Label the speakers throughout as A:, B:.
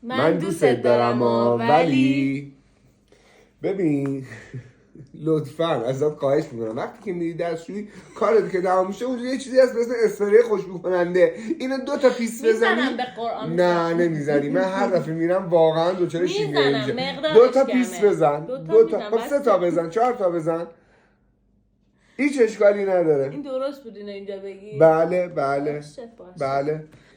A: من دوست دارم ولی ببین لطفاً ازت خواهش میکنم وقتی که میری دستشویی کارت که تمام میشه اونجا یه چیزی هست مثل اسپری خوشبو کننده اینو 2 تا پیس بزنی.
B: میزنم به قرآن.
A: نه نمیزنی. من هر دفعه میرم واقعا دوچاره شیوه میشه.
B: مقدارش
A: 2 تا
B: کمه.
A: پیس بزن. 2 تا خب 3 تا بزن 4 تا بزن. هیچ اشکالی نداره.
B: این درست بود اینو اینجا بگی؟
A: بله بله.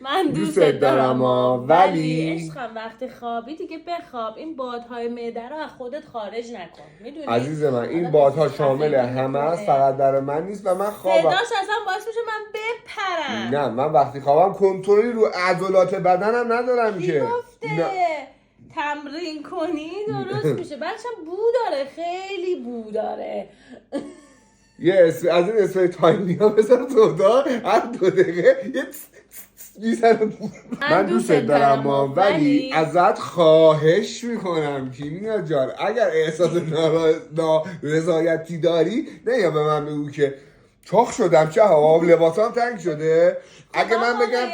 B: من دوست دارم ولی عشقم وقتی خوابی دیگه بخواب. این بادهای معده رو از خودت خارج نکن. میدونی
A: عزیز من این بادها شامل همه است فقط در من نیست و من خوابم
B: صداش اصلا باعث میشه من بپرم.
A: نه من وقتی خوابم کنترلی رو عضلات بدنم ندارم که
B: تمرین کنی درست میشه. بعدش هم بو داره خیلی بو داره.
A: از این اسپری تایمی ها بذار تو هر 2 دقیقه یه من دوست دارم ولی ازت خواهش میکنم کیمیا جان اگر احساس نارضایتی داری نه یا به من بگو که چاق شدم چه هوا لباسام تنگ شده. اگه من بگم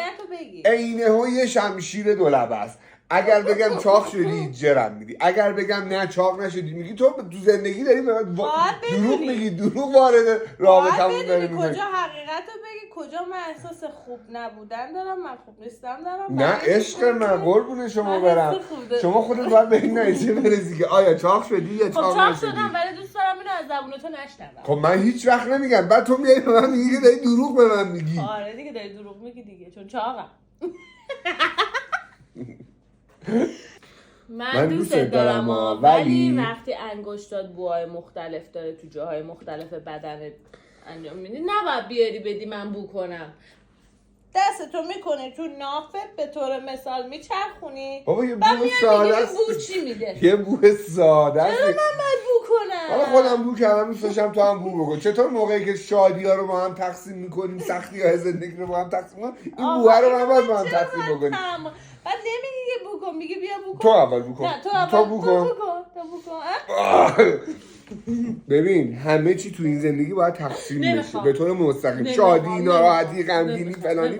A: عینه یه شمشیر دولبه است اگر بگم چاق شدی جرم میدی اگر بگم نه چاق نشدی میگی تو زندگی داری به من دروغ میگی دروغ وارد رابطمون داری میکنی.
B: کجا حقیقت رو بگی کجا من احساس خوب نبودن دارم من خوب نیستم دارم.
A: نه عشق من قربون شما برم شما خودت باید به این نتیجه برسی که آیا چاق شدی یا چاق نشدی.
B: شدم ولی دوست دارم اینو از زبون تو نشنوم.
A: خب من هیچ وقت نمیگم بعد تو میای به من میگی که داری دروغ به من میگی.
B: آره دیگه داری دروغ میگی دیگه چون چاقم. من دوست دارم ولی وقتی انگشتات بوهای مختلف داره تو جاهای مختلف بدنت انجام میدی نباید بیاری بدی من بو کنم. دستتو میکنی تو نافت به طور مثال میچرخونی.
A: بابا یه بو ساده است.
B: بو چی میده؟
A: یه بو ساده است.
B: چرا من باید بو کنم؟
A: حالا خودم بو کردم دوست داشتم تو هم بو بکن. چطور موقعی که شادی ها رو با هم تقسیم میکنیم سختی های زندگی رو با هم تقسیم میکنیم این بوها رو من باید با هم تقسیم بکنیم.
B: بعد نمیگی که بو کن میگی بیا بو کن.
A: تو اول بو کن.
B: نه تو بو کن.
A: ببین همه چی تو این زندگی باید تقسیم بشه به طور مستقیم. شادی ناراحتی غمگینی فلانی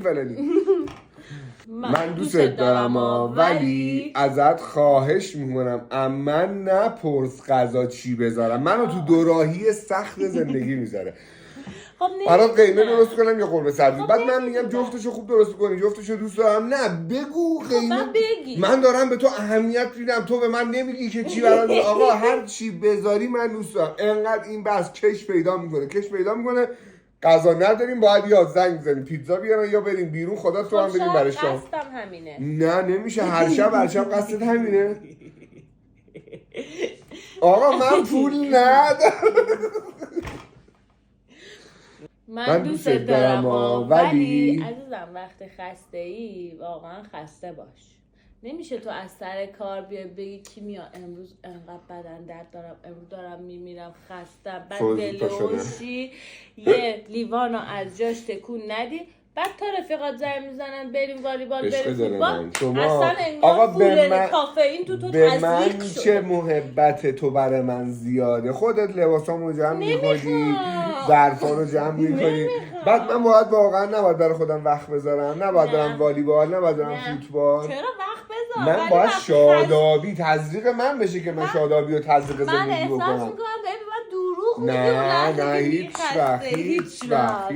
A: من دوست دارم ولی ازت خواهش میکنم اما نپرس غذا چی بذارم. منو تو دوراهی سخت زندگی میذاره. برات قیمه درست کنم یا قرمه سبزی. بعد من میگم جفتشو خوب درست کنی جفتشو دوست دارم. نه بگو قیمه. من دارم به تو اهمیت میدم تو به من نمیگی که چی برات. آقا هر چی بذاری من دوست دارم. انقدر این بس کش پیدا میکنه غذا نداریم باید یا زنگ بزنیم پیتزا بیارن یا بریم بیرون خدا تو هم بریم برای شام.
B: قصدم همینه.
A: نه نمیشه هر شب قصدت همینه. آقا من پول ندارم. من دوست دارم ولی
B: عزیزم وقتی خسته ای واقعا خسته باش. نمیشه تو از سر کار بیای بگی کیمیا امروز انقدر بدن درد دارم امروز دارم میمیرم خستم بعد دلهوشی یه لیوانو از جاش تکون ندی بعد تا رفیقات زنگ میزنن بریم والیبال بریم فوتبال اصلا انگار کولر کافئین تو تزریق شده.
A: به من چه محبت تو برای من زیاده. خودت لباسامو جمع می‌کنی ظرفا رو جمع می‌کنی بعد من باید واقعا نباید برای خودم وقت بذارم نباید برم والیبال نباید برم فوتبال.
B: چرا وقت بذار
A: من باید شادابی تزریق من بشه که من شادابی و تزریق زندگی بکنم.
B: من احساس می‌کنم ببین من دروغ میگم.
A: نه هیچ وقت